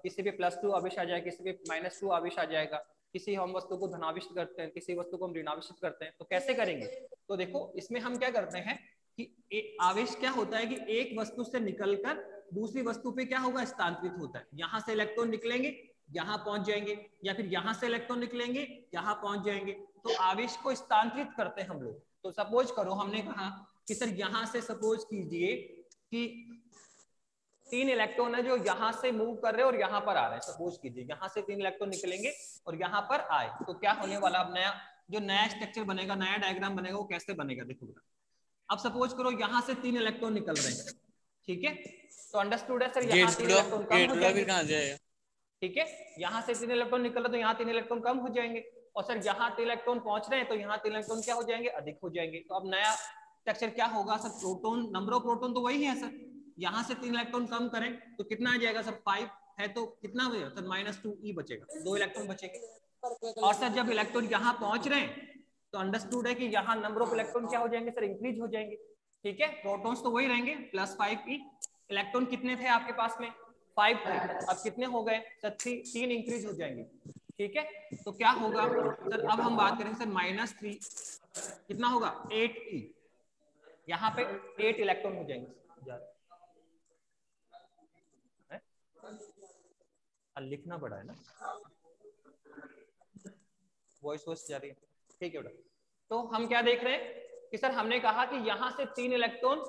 किसी पे +2 आवेश आ जाएगा, किसी पे -2 आवेश आ जाएगा, किसी हम वस्तु को धनावेशित करते हैं, किसी वस्तु को हम ऋणावेशित करते हैं, तो कैसे करेंगे। तो देखो इसमें हम क्या करते हैं कि आवेश क्या होता है कि एक वस्तु से निकलकर दूसरी वस्तु पे क्या होगा, स्थानांतरित होता है। यहाँ से इलेक्ट्रॉन निकलेंगे यहाँ पहुंच जाएंगे, या फिर यहाँ से इलेक्ट्रॉन निकलेंगे यहाँ पहुंच जाएंगे, तो आवेश को स्थानांतरित करते हैं हम लोग। तो सपोज करो हमने कहा कि सर यहाँ से सपोज कीजिए कि 3 इलेक्ट्रॉन है जो यहाँ से मूव कर रहे हैं और यहाँ पर आ रहे हैं। सपोज कीजिए यहाँ से 3 इलेक्ट्रॉन निकलेंगे और यहाँ पर आए, तो क्या होने वाला, अब नया स्ट्रक्चर बनेगा, नया डायग्राम बनेगा, वो कैसे बनेगा देखो। अब सपोज करो यहाँ से 3 इलेक्ट्रॉन निकल रहे हैं, ठीक है, तो अंडरस्टूड है सर, यहाँ 3 इलेक्ट्रॉन कम हो जाएंगे, ठीक है, यहाँ से 3 इलेक्ट्रॉन निकल रहे तो यहाँ 3 इलेक्ट्रॉन कम हो जाएंगे, और सर यहाँ 3 इलेक्ट्रॉन पहुंच रहे हैं तो यहाँ 3 इलेक्ट्रॉन क्या हो जाएंगे, अधिक हो जाएंगे। तो अब नया स्ट्रक्चर क्या होगा sir, proton, number of proton तो वही है सर, यहाँ से 3 इलेक्ट्रॉन कम करें तो कितना आ जाएगा सर, 5 है तो कितना बचेगा सर, -2e बचेगा, 2 इलेक्ट्रॉन बचेंगे। और सर जब इलेक्ट्रॉन यहाँ पहुंच रहे हैं तो अंडरस्टूड है कि यहाँ नंबर ऑफ इलेक्ट्रॉन क्या हो जाएंगे सर, इंक्रीज हो जाएंगे, ठीक है, प्रोटॉन्स तो वही रहेंगे +5e। इलेक्ट्रॉन कितने थे आपके पास में, 5 थे, अब कितने हो गए सर, 3 इंक्रीज हो जाएंगे, ठीक है। तो क्या होगा सर, अब हम बात करें सर -3 कितना होगा 8e, यहाँ पे 8 इलेक्ट्रॉन हो जाएंगे, लिखना पड़ा है ना, वॉइस जा रही है, ठीक है बेटा। तो हम क्या देख रहे हैं कि सर हमने कहा कि यहाँ से 3 इलेक्ट्रॉन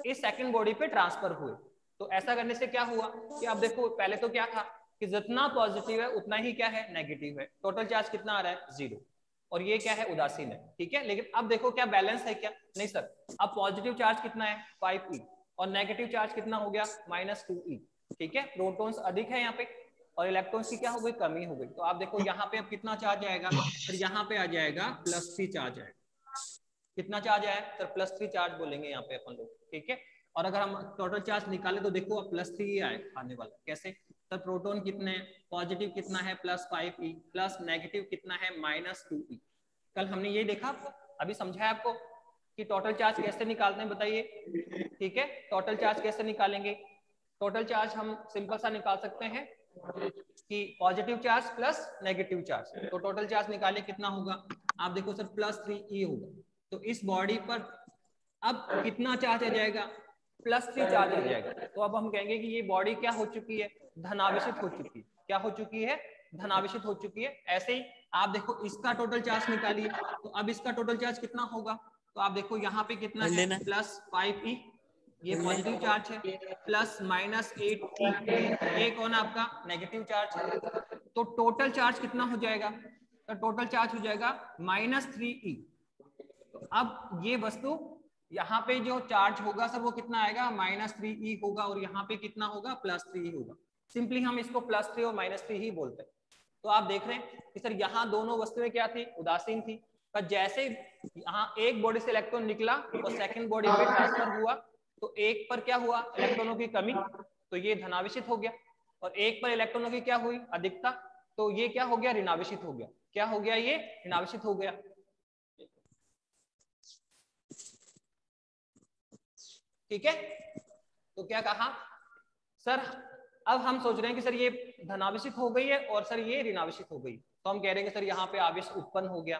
इस सेकंड बॉडी पे ट्रांसफर हुए, तो ऐसा करने से क्या हुआ कि अब देखो पहले तो क्या था कि जितना पॉजिटिव है उतना ही क्या है, नेगेटिव है, टोटल चार्ज कितना आ रहा है 0, और ये क्या है, उदासीन है, ठीक है। लेकिन अब देखो क्या बैलेंस है क्या, नहीं सर, अब पॉजिटिव चार्ज कितना है 5e और नेगेटिव चार्ज कितना हो गया -2e, ठीक है, प्रोटॉन्स अधिक है यहाँ पे और इलेक्ट्रॉन्स की क्या हो गई, कमी हो गई। तो आप देखो यहाँ पे अब कितना चार्ज आएगा, फिर यहाँ पे आ जाएगा +3 चार्ज आएगा, कितना चार्ज आया सर, +3 चार्ज बोलेंगे यहाँ पे अपन लोग, ठीक है। और अगर हम टोटल चार्ज निकाले तो देखो अब +3 ही आने वाला, कैसे सर, प्रोटॉन कितने, पॉजिटिव कितना है +5e प्लस नेगेटिव कितना है -2e। कल हमने ये देखा आपको, अभी समझाया आपको कि टोटल चार्ज कैसे निकालते हैं, बताइए, ठीक है। टोटल चार्ज कैसे निकालेंगे, टोटल चार्ज हम सिंपल सा निकाल सकते हैं कि positive charge plus negative charge, तो टोटल चार्ज निकाले कितना होगा, आप देखो सर +3e होगा, तो इस बॉडी पर अब कितना चार्ज आ जाएगा, +3 चार्ज आ जाएगा। तो अब हम कहेंगे कि ये बॉडी क्या हो चुकी है, धनावेशित हो चुकी है, क्या हो चुकी है, धनावेशित हो चुकी है। ऐसे ही आप देखो इसका टोटल चार्ज निकालिए, तो अब इसका टोटल चार्ज कितना होगा, तो आप देखो यहाँ पे कितना है, +5e, ये पॉजिटिव चार्ज है, प्लस -8e, ये कौन है आपका, नेगेटिव चार्ज है, तो टोटल चार्ज कितना हो जाएगा, तो टोटल चार्ज हो जाएगा -3e। अब ये वस्तु यहाँ पे जो चार्ज होगा सर वो कितना आएगा, -3e होगा, और यहाँ पे कितना होगा, +3e होगा। सिंपली हम इसको +3 और -3 ही बोलते हैं। तो आप देख रहे हैं कि सर यहाँ दोनों वस्तुएं क्या थी, उदासीन थी, पर जैसे यहाँ एक बॉडी से इलेक्ट्रॉन निकला और सेकंड बॉडी में ट्रांसफर हुआ, तो एक पर क्या हुआ, इलेक्ट्रॉनों की कमी, तो ये धनावेशित हो गया, और एक पर इलेक्ट्रॉनों की क्या हुई, अधिकता, तो ये क्या हो गया, ऋणावेशित हो गया। क्या हो गया, ये ऋणावेशित हो गया, ठीक है। तो क्या कहा सर, अब हम सोच रहे हैं कि सर ये धनावेशित हो गई है और सर ये ऋणावेशित हो गई, तो हम कह रहे हैं कि सर यहाँ पे आवेश उत्पन्न हो गया,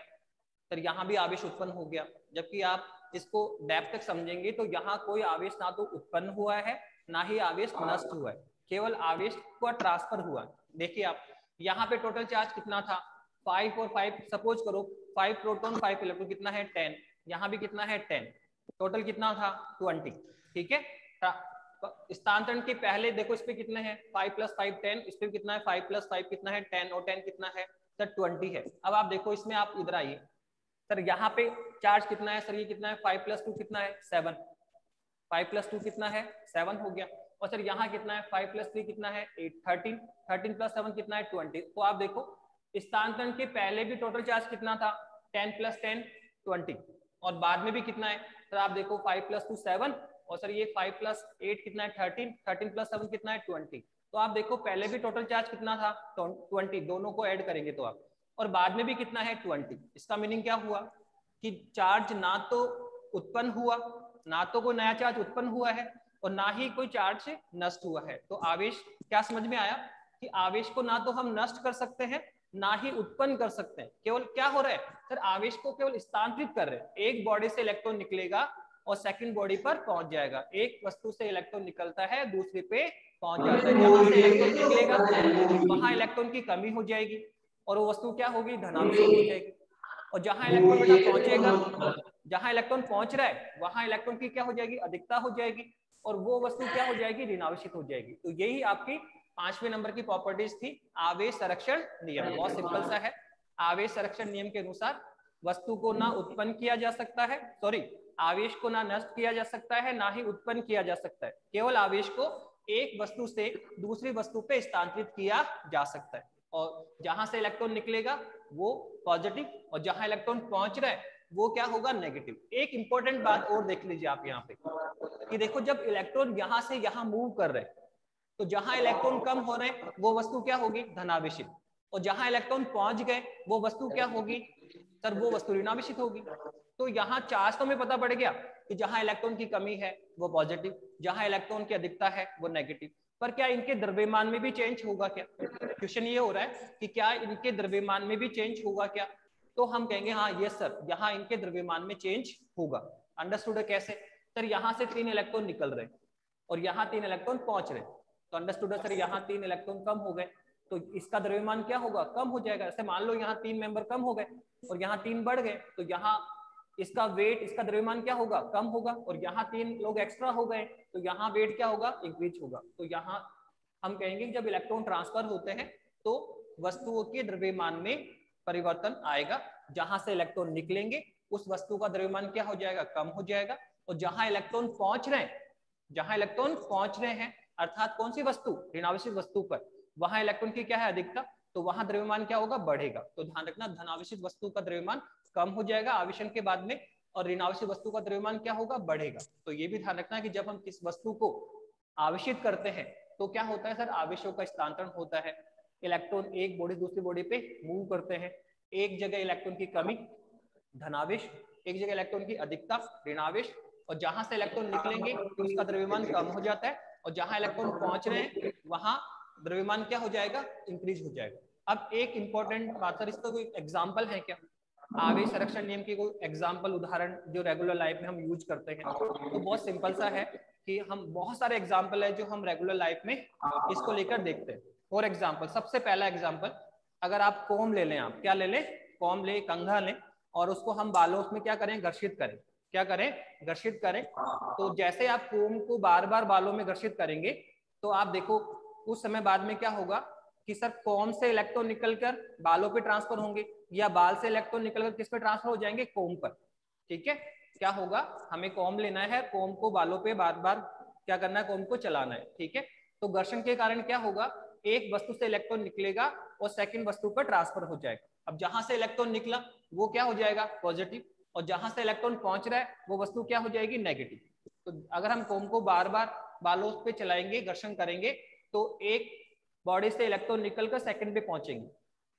सर यहाँ भी आवेश उत्पन्न हो गया। जबकि आप इसको डेप्थ तक समझेंगे तो यहाँ कोई आवेश ना तो उत्पन्न हुआ है ना ही आवेश नष्ट हुआ है, केवल आवेश का ट्रांसफर हुआ है। देखिए आप यहाँ पे टोटल चार्ज कितना था, 5 और 5, सपोज करो 5 प्रोटॉन 5 इलेक्ट्रॉन, कितना है 10, यहाँ भी कितना है 10, टोटल कितना था 20, ठीक है। स्थानांतरण के पहले देखो इस पे कितने हैं 5 + 5 10, इस पे कितना है 5 + 5 कितना है 10 और 10 कितना है सर 20 है। अब आप देखो इसमें आप इधर आइए सर, यहाँ पे चार्ज कितना है सर, ये कितना है 5 + 2 कितना है 7, 5 + 2 कितना है 7 हो गया। और सर यहाँ कितना है 5 + 3 कितना है 8, 13, 13 + 7 कितना है 20। तो आप देखो स्थानांतरण के पहले भी टोटल चार्ज कितना था 10 + 10 20, और बाद में भी कितना है सर आप देखो 5 + 2 7, और सर ये 5 + 8 कितना है 13, 13 + 7 कितना है 20। तो आप देखो पहले भी टोटल चार्ज कितना था 20, दोनों को ऐड करेंगे तो आप, और बाद में भी कितना है 20। इसका मीनिंग क्या हुआ कि चार्ज ना तो उत्पन्न हुआ, ना तो कोई नया चार्ज उत्पन्न हुआ है और ना ही कोई चार्ज नष्ट हुआ है। तो आवेश क्या समझ में आया कि आवेश को ना तो हम नष्ट कर सकते हैं ना ही उत्पन्न कर सकते हैं। केवल क्या हो रहा है सर, आवेश को केवल स्थानांतरित कर रहे हैं। एक बॉडी से इलेक्ट्रॉन निकलेगा और सेकंड बॉडी पर पहुंच जाएगा। एक वस्तु से इलेक्ट्रॉन निकलता है दूसरे पे पहुंच जाता है। जहां से इलेक्ट्रॉन निकलेगा वहां इलेक्ट्रॉन की कमी हो जाएगी और वो वस्तु क्या होगी धनावेशित हो जाएगी। और जहां इलेक्ट्रॉन बेटा पहुंचेगा, जहां इलेक्ट्रॉन पहुंच रहा है वहां इलेक्ट्रॉन की क्या हो जाएगी अधिकता हो जाएगी और वो वस्तु क्या हो जाएगी ऋणावेशित हो जाएगी। तो यही आपकी 5वें नंबर की प्रॉपर्टीज थी आवेश संरक्षण नियम। बहुत सिंपल सा है। आवेश संरक्षण नियम के अनुसार वस्तु को ना उत्पन्न किया जा सकता है, सॉरी आवेश को ना नष्ट किया जा सकता है ना ही उत्पन्न किया जा सकता है। केवल आवेश को एक वस्तु से दूसरी वस्तु पे स्थानांतरित किया जा सकता है। और जहां से इलेक्ट्रॉन निकलेगा वो पॉजिटिव और जहां इलेक्ट्रॉन पहुंच रहा है वो क्या होगा नेगेटिव। एक इंपॉर्टेंट बात और देख लीजिए आप यहाँ पे कि देखो जब इलेक्ट्रॉन यहां से यहां मूव कर रहे हैं तो जहां इलेक्ट्रॉन कम हो रहे हैं वो वस्तु क्या होगी धनावेशित, और जहां इलेक्ट्रॉन पहुंच गए वो वस्तु क्या होगी सर वो वस्तु ऋणावेशित होगी। तो यहाँ चार्ज तो हमें पता पड़ गया कि जहां इलेक्ट्रॉन की कमी है वो पॉजिटिव, जहां इलेक्ट्रॉन की अधिकता है वो नेगेटिव। पर क्या इनके द्रव्यमान में भी चेंज होगा क्या? क्वेश्चन ये हो रहा है कि क्या इनके द्रव्यमान में भी चेंज होगा क्या? तो हम कहेंगे हाँ यस सर, यहाँ इनके द्रव्यमान में चेंज होगा। अंडरस्टूड है कैसे सर? यहाँ से 3 इलेक्ट्रॉन निकल रहे और यहाँ 3 इलेक्ट्रॉन पहुंच रहे, तो अंडरस्टूड है सर यहाँ 3 इलेक्ट्रॉन कम हो गए तो इसका द्रव्यमान क्या होगा कम हो जाएगा। जैसे मान लो यहाँ 3 मेंबर कम हो गए और यहाँ 3 बढ़ गए तो यहाँ इसका वेट इसका द्रव्यमान क्या होगा कम होगा, और यहाँ 3 लोग एक्स्ट्रा हो गए तो यहाँ वेट क्या होगा इंक्रीज होगा। तो यहाँ हम कहेंगे जब इलेक्ट्रॉन ट्रांसफर होते हैं तो वस्तुओं के द्रव्यमान में परिवर्तन आएगा। जहां से इलेक्ट्रॉन निकलेंगे उस वस्तु का द्रव्यमान क्या हो जाएगा कम हो जाएगा, और जहां इलेक्ट्रॉन पहुंच रहे हैं, जहां इलेक्ट्रॉन पहुंच रहे हैं अर्थात कौन सी वस्तु ऋणावेशित वस्तु पर, वहां इलेक्ट्रॉन की क्या है अधिकता, तो वहां द्रव्यमान क्या होगा बढ़ेगा। तो ध्यान रखना धनावेशित वस्तु का द्रव्यमान कम हो जाएगा आवेशन के बाद में और ऋणावेशित वस्तु का द्रव्यमान क्या होगा बढ़ेगा। तो ये भी ध्यान रखना कि जब हम किस वस्तु को आवेशित करते हैं तो क्या होता है सर आवेशों का स्थानांतरण होता है। इलेक्ट्रॉन एक बॉडी दूसरी बॉडी पे मूव करते हैं। एक जगह इलेक्ट्रॉन की कमी धनावेश, एक जगह इलेक्ट्रॉन की अधिकता ऋणावेश, और जहां से इलेक्ट्रॉन निकलेंगे तो उसका द्रव्यमान कम हो जाता है और जहां इलेक्ट्रॉन पहुंच रहे हैं वहां द्रव्यमान क्या हो जाएगा इंक्रीज हो जाएगा। अब एक इंपॉर्टेंट बात सर, इसका कोई एग्जाम्पल है क्या आवेश संरक्षण नियम की? कोई एग्जाम्पल उदाहरण जो रेगुलर लाइफ में हम यूज करते हैं? तो बहुत सिंपल सा है कि हम बहुत सारे एग्जाम्पल है जो हम रेगुलर लाइफ में इसको लेकर देखते हैं। फॉर एग्जाम्पल सबसे पहला एग्जाम्पल, अगर आप कॉम ले लें, आप क्या ले लें कॉम ले कंघा लें और उसको हम बालों में क्या करें घर्षित करें, क्या करें घर्षित करें। तो जैसे आप कॉम को बार बार बालों में घर्षित करेंगे तो आप देखो उस समय बाद में क्या होगा कि सर कॉम से इलेक्ट्रॉन निकलकर बालों पे ट्रांसफर होंगे या बाल से इलेक्ट्रॉन निकलकर किस पे ट्रांसफर हो जाएंगे कॉम पर। ठीक है, क्या होगा हमें कॉम लेना है, कॉम को बालों पे बार बार क्या करना है कॉम को चलाना है। ठीक है, तो घर्षण के कारण क्या होगा एक वस्तु से इलेक्ट्रॉन निकलेगा और सेकंड वस्तु पर ट्रांसफर हो जाएगा। अब जहां से इलेक्ट्रॉन निकला वो क्या हो जाएगा पॉजिटिव और जहां से इलेक्ट्रॉन पहुंच रहा है वो वस्तु क्या हो जाएगी नेगेटिव। तो अगर हम कॉम को बार बार बालों पे चलाएंगे घर्षण करेंगे तो एक बॉडी से इलेक्ट्रॉन निकलकर सेकंड पे पहुंचेंगे,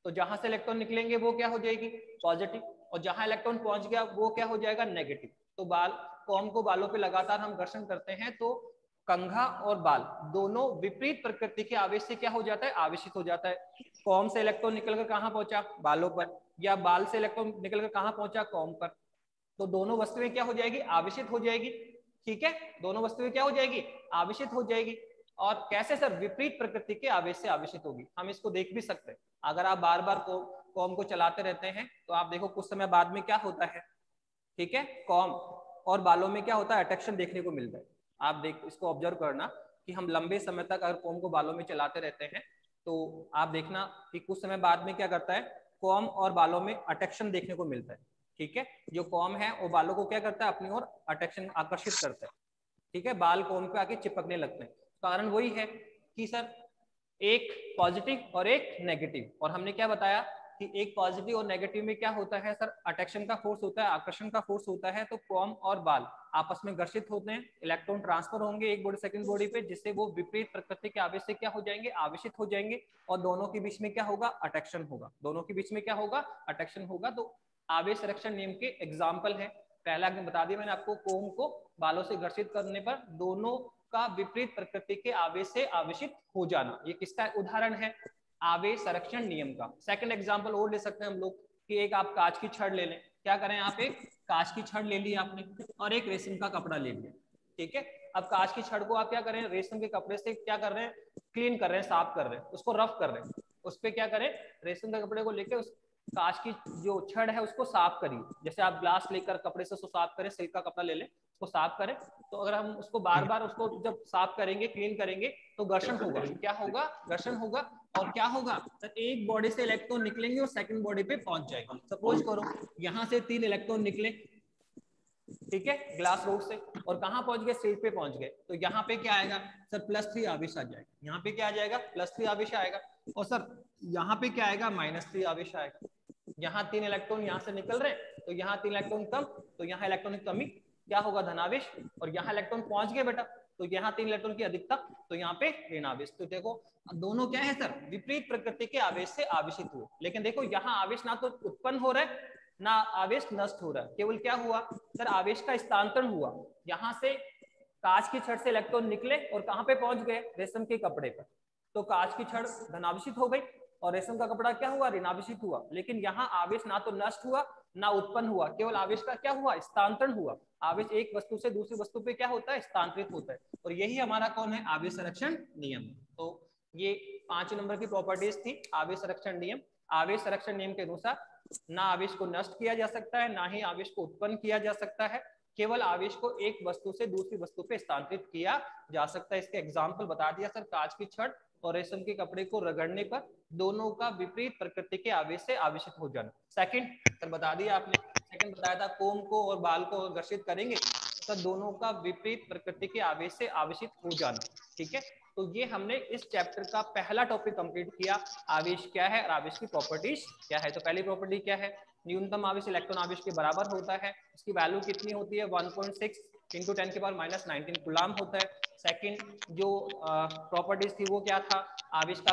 तो जहां से इलेक्ट्रॉन निकलेंगे वो क्या हो जाएगी पॉजिटिव और जहां इलेक्ट्रॉन पहुंच गया वो क्या हो जाएगा नेगेटिव। तो बाल कॉम को बालों पे लगातार हम घर्षण करते हैं तो कंघा और बाल दोनों विपरीत प्रकृति के आवेश से क्या हो जाता है आवेशित हो जाता है। कॉम से इलेक्ट्रॉन निकलकर कहां पहुंचा बालों पर, या बाल से इलेक्ट्रॉन निकलकर कहां पहुंचा कॉम पर, तो दोनों वस्तुएं क्या हो जाएगी आवेशित हो जाएगी। ठीक है, दोनों वस्तुएं क्या हो जाएगी आवेशित हो जाएगी। और कैसे सर विपरीत प्रकृति के आवेश से आवेशित होगी, हम इसको देख भी सकते हैं। अगर आप बार बार कॉम को चलाते रहते हैं तो आप देखो कुछ समय बाद में क्या होता है। ठीक है, कॉम और बालों में क्या होता है अट्रैक्शन देखने को मिलता है। आप देख इसको ऑब्जर्व करना कि हम लंबे समय तक अगर कॉम को बालों में चलाते रहते हैं तो आप देखना कि कुछ समय बाद में क्या करता है, कॉम और बालों में अट्रैक्शन देखने को मिलता है। ठीक है, जो कॉम है वो बालों को क्या करता है, अपनी ओर अट्रैक्शन आकर्षित करता है। ठीक है, बाल कॉम पे आके चिपकने लगते हैं। कारण वही है कि सर एक पॉजिटिव और एक नेगेटिव, और हमने क्या बताया कि एक पॉजिटिव और नेगेटिव में क्या होता है सर, अट्रैक्शन का फोर्स होता है, आकर्षण का फोर्स होता है। तो कॉम और बाल आपस में घर्षित होते हैं, इलेक्ट्रॉन ट्रांसफर होंगे एक बॉडी सेकंड बॉडी पे, जिससे वो विपरीत प्रकृति के आवेश से क्या हो जाएंगे, आवेशित हो जाएंगे, और दोनों के बीच में क्या होगा, अट्रैक्शन होगा। दोनों के बीच में क्या होगा, अट्रैक्शन होगा। तो आवेश संरक्षण नियम के एग्जाम्पल है, पहला बता दिया मैंने आपको, कॉम को बालों से घर्षित करने पर दोनों का विपरीत प्रकृति के आवेश से आवेशित हो जाना, ये किसका उदाहरण है, आवेश संरक्षण नियम का। सेकंड एग्जांपल और ले सकते हैं हम लोग कि एक आप कांच की छड़ ले लें, क्या करें, आप एक कांच की छड़ ले ली आपने और एक रेशम का कपड़ा ले लिया। ठीक है, अब कांच की छड़ को आप क्या करें, रेशम के कपड़े से क्या कर रहे हैं, क्लीन कर रहे हैं, साफ कर रहे हैं, उसको रफ कर रहे हैं। उस पर क्या करें, रेशम के कपड़े को लेकर उस कांच की जो छड़ है उसको साफ करिए। जैसे आप ग्लास लेकर कपड़े से उसको साफ करें, सिल्क का कपड़ा ले लें, उसको साफ करें, तो अगर हम उसको बार बार उसको जब साफ करेंगे, क्लीन करेंगे, तो घर्षण होगा। क्या होगा, घर्षण होगा। और क्या होगा सर, एक बॉडी से इलेक्ट्रॉन निकलेंगे और सेकंड बॉडी पे पहुंच जाएगा। सपोज करो यहाँ से 3 इलेक्ट्रॉन निकले, ठीक है, ग्लास रोड से, और कहाँ पहुंच गए, सिल्क पे पहुंच गए, तो यहाँ पे क्या आएगा सर, +3 आवेश आ जाएगा। यहाँ पे क्या आ जाएगा, +3 आवेश आएगा। और सर यहाँ पे क्या आएगा, -3 आवेश आएगा। यहाँ 3 इलेक्ट्रॉन यहाँ से निकल रहे, तो यहाँ 3 इलेक्ट्रॉन कम, तो यहाँ इलेक्ट्रॉन की कमी, क्या होगा, धनावेश। और यहाँ इलेक्ट्रॉन पहुंच गए बेटा, तो यहाँ 3 इलेक्ट्रॉन की अधिकता, तो यहाँ पे ऋणावेश। तो देखो दोनों क्या है सर, विपरीत प्रकृति के आवेश से आवेशित हुए। लेकिन देखो यहाँ आवेश ना तो उत्पन्न हो रहा है ना आवेश नष्ट हो रहा है, केवल क्या हुआ सर, आवेश का स्थानांतरण हुआ। यहाँ से कांच की छड़ से इलेक्ट्रॉन निकले और कहाँ पे पहुंच गए, रेशम के कपड़े पर, तो कांच की छड़ धनावेशित हो गई और रेशम का कपड़ा क्या हुआ, ऋणावेशित हुआ। लेकिन यहाँ आवेश ना तो नष्ट हुआ ना उत्पन्न हुआ, केवल आवेश का क्या हुआ, स्थानांतरण हुआ। आवेश एक वस्तु से दूसरी वस्तु पे क्या होता है, स्थानांतरित होता है। और यही हमारा कौन है, आवेश संरक्षण नियम। तो ये 5 नंबर की प्रॉपर्टीज थी आवेश संरक्षण नियम। आवेश संरक्षण नियम के अनुसार ना आवेश को नष्ट किया जा सकता है, ना ही आवेश को उत्पन्न किया जा सकता है, केवल आवेश को एक वस्तु से दूसरी वस्तु पे स्थानांतरित किया जा सकता है। इसके एग्जाम्पल बता दिया सर, कांच की छड़ और रेशम के कपड़े को रगड़ने पर दोनों का विपरीत प्रकृति के आवेश से आवेशित हो जाना। सेकंड सर बता दिया आपने, सेकंड बताया था कोम को और बाल को घर्षित करेंगे तो दोनों का विपरीत प्रकृति के आवेश से आवेशित हो जाना। ठीक है, तो ये हमने इस चैप्टर का पहला टॉपिक कंप्लीट किया, आवेश क्या है और आवेश की प्रॉपर्टीज क्या है। तो पहली प्रॉपर्टी क्या है, न्यूनतम आवेश इलेक्ट्रॉन आवेश के बराबर होता है। इसकी वैल्यू कितनी होती है, 1.6 × 10⁻⁻19 कूलाम होता है। सेकंड जो प्रॉपर्टीज थी वो क्या था, आवेश का